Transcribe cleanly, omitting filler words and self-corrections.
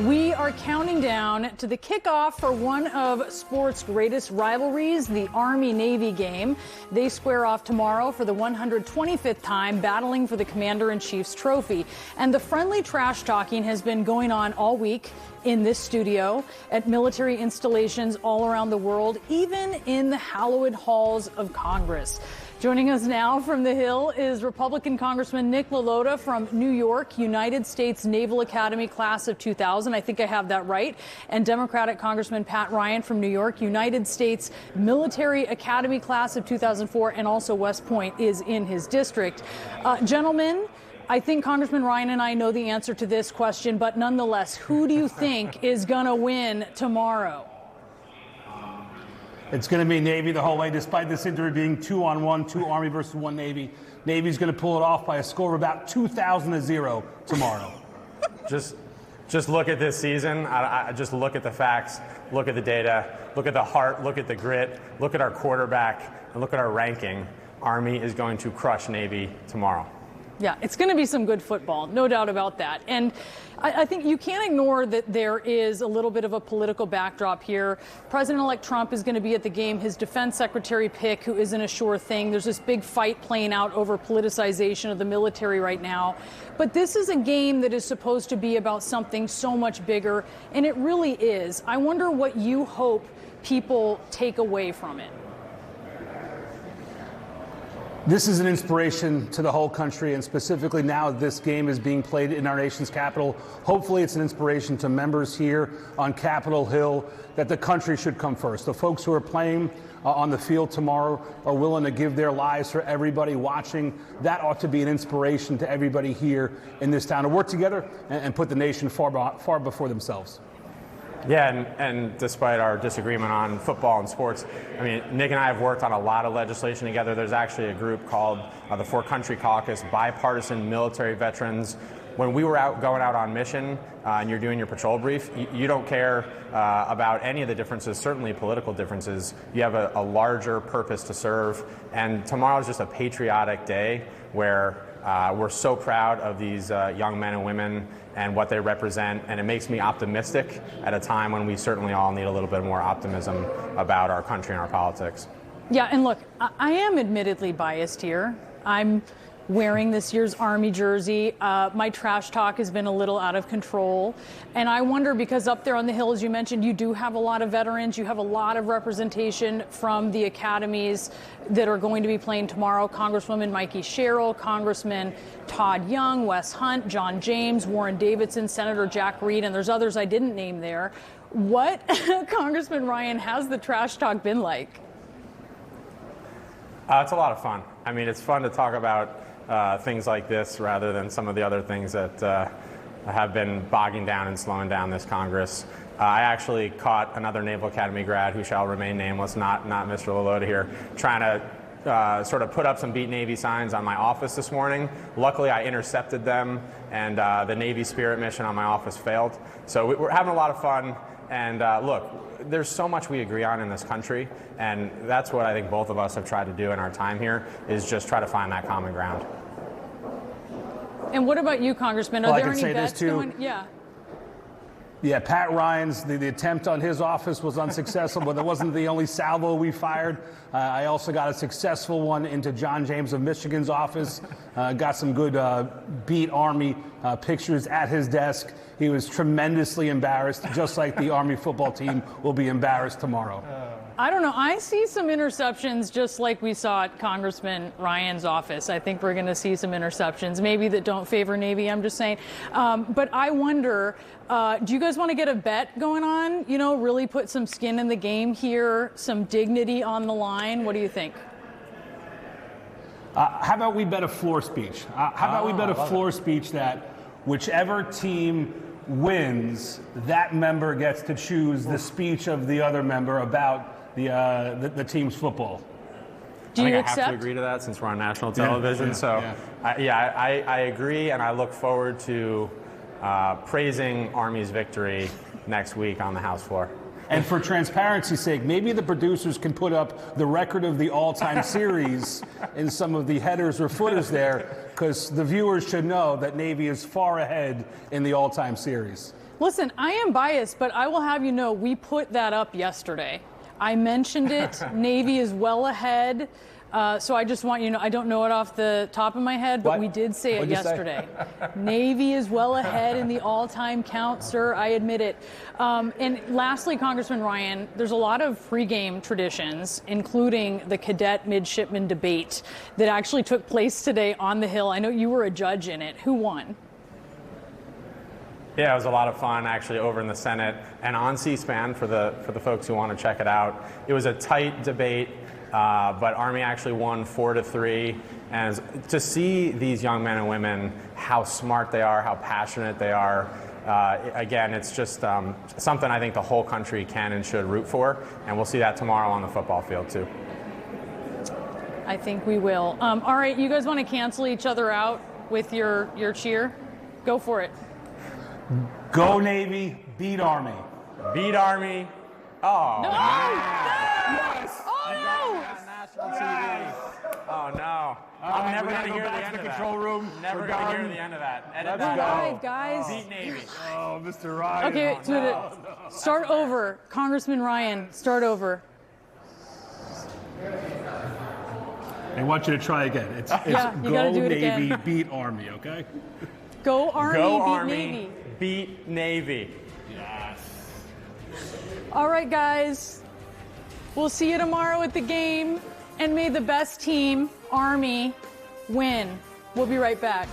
We are counting down to the kickoff for one of sports' greatest rivalries, the Army-Navy game. They square off tomorrow for the 125th time, battling for the Commander-in-Chief's trophy. And the friendly trash talking has been going on all week in this studio, at military installations all around the world, even in the hallowed halls of Congress. Joining us now from the Hill is Republican Congressman Nick LaLota from New York, United States Naval Academy class of 2000. I think I have that right. And Democratic Congressman Pat Ryan from New York, United States Military Academy class of 2004, and also West Point is in his district. Gentlemen, I think Congressman Ryan and I know the answer to this question, but nonetheless, who do you think is going to win tomorrow? It's going to be Navy the whole way, despite this interview being 2-on-1, 2 Army versus 1 Navy. Navy's going to pull it off by a score of about 2,000-0 tomorrow. Just look at this season. I just look at the facts, look at the data, look at the heart, look at the grit, look at our quarterback, and look at our ranking. Army is going to crush Navy tomorrow. Yeah, it's going to be some good football, no doubt about that. And I think you can't ignore that there is a little bit of a political backdrop here. President-elect Trump is going to be at the game. His defense secretary pick, who isn't a sure thing. There's this big fight playing out over politicization of the military right now. But this is a game that is supposed to be about something so much bigger, and it really is. I wonder what you hope people take away from it. This is an inspiration to the whole country, and specifically now this game is being played in our nation's capital. Hopefully it's an inspiration to members here on Capitol Hill that the country should come first. The folks who are playing on the field tomorrow are willing to give their lives for everybody watching. That ought to be an inspiration to everybody here in this town to work together and put the nation far before themselves. Yeah, and despite our disagreement on football and sports, I mean, Nick and I have worked on a lot of legislation together. There's actually a group called the For Country Caucus, bipartisan military veterans. When we were going out on mission and you're doing your patrol brief, you don't care about any of the differences, certainly political differences. You have a larger purpose to serve. And tomorrow is just a patriotic day where we're so proud of these young men and women and what they represent, and it makes me optimistic at a time when we certainly all need a little bit more optimism about our country and our politics. Yeah, and look, I am admittedly biased here. I'm wearing this year's Army jersey. My trash talk has been a little out of control. And I wonder, because up there on the Hill, as you mentioned, you do have a lot of veterans. You have a lot of representation from the academies that are going to be playing tomorrow. Congresswoman Mikey Sherrill, Congressman Todd Young, Wes Hunt, John James, Warren Davidson, Senator Jack Reed, and there's others I didn't name there. What, Congressman Ryan, has the trash talk been like? It's a lot of fun. I mean, it's fun to talk about things like this rather than some of the other things that have been bogging down and slowing down this Congress. I actually caught another Naval Academy grad who shall remain nameless, not Mr. LaLota here, trying to sort of put up some Beat Navy signs on my office this morning. Luckily, I intercepted them, and the Navy Spirit mission on my office failed. So we're having a lot of fun. And look, there's so much we agree on in this country, and that's what I think both of us have tried to do in our time here, is just try to find that common ground. And what about you, Congressman? Are there any bets going? Yeah, Pat Ryan's, the attempt on his office was unsuccessful, but that wasn't the only salvo we fired. I also got a successful one into John James of Michigan's office. Got some good beat Army pictures at his desk. He was tremendously embarrassed, just like the Army football team will be embarrassed tomorrow. I don't know. I see some interceptions just like we saw at Congressman Ryan's office. I think we're going to see some interceptions, maybe that don't favor Navy, I'm just saying. But I wonder, do you guys want to get a bet going on? You know, really put some skin in the game here, some dignity on the line? What do you think? How about we bet a floor speech? How about we bet a floor speech that whichever team wins, that member gets to choose the speech of the other member about the team's football. Do you I accept? have to agree to that since we're on national television. I agree, and I look forward to praising Army's victory next week on the House floor. And for transparency's sake, maybe the producers can put up the record of the all-time series in some of the headers or footers there, because the viewers should know that Navy is far ahead in the all-time series. Listen, I am biased, but I will have you know we put that up yesterday. I mentioned it. Navy is well ahead. So I just want you to know, I don't know it off the top of my head, but we did say it yesterday. Navy is well ahead in the all-time count, sir. I admit it. And lastly, Congressman Ryan, there's a lot of pregame traditions, including the cadet midshipman debate that actually took place today on the Hill. I know you were a judge in it. Who won? Yeah, it was a lot of fun actually over in the Senate and on C-SPAN for the folks who want to check it out. It was a tight debate. But Army actually won 4-3, and to see these young men and women, how smart they are, how passionate they are, again, it's just something I think the whole country can and should root for, and we'll see that tomorrow on the football field too. I think we will. All right, you guys want to cancel each other out with your cheer? Go for it. Go Navy, beat Army. Beat Army. Oh, no! Yes! Oh, no! National TV. Oh, no. I'm never going to hear the end of that. Control room. Never going to hear the end of that. Edit Let's that go. out. Guys. Beat Navy. Oh, Mr. Ryan. Okay, start over. Congressman Ryan, start over. I want you to try again. It's Yeah, you gotta Go do it Navy, again. beat Army, okay? Go Army, Go beat Army, Navy. beat Navy. Yes. All right, guys. We'll see you tomorrow at the game. And may the best team, Army, win. We'll be right back.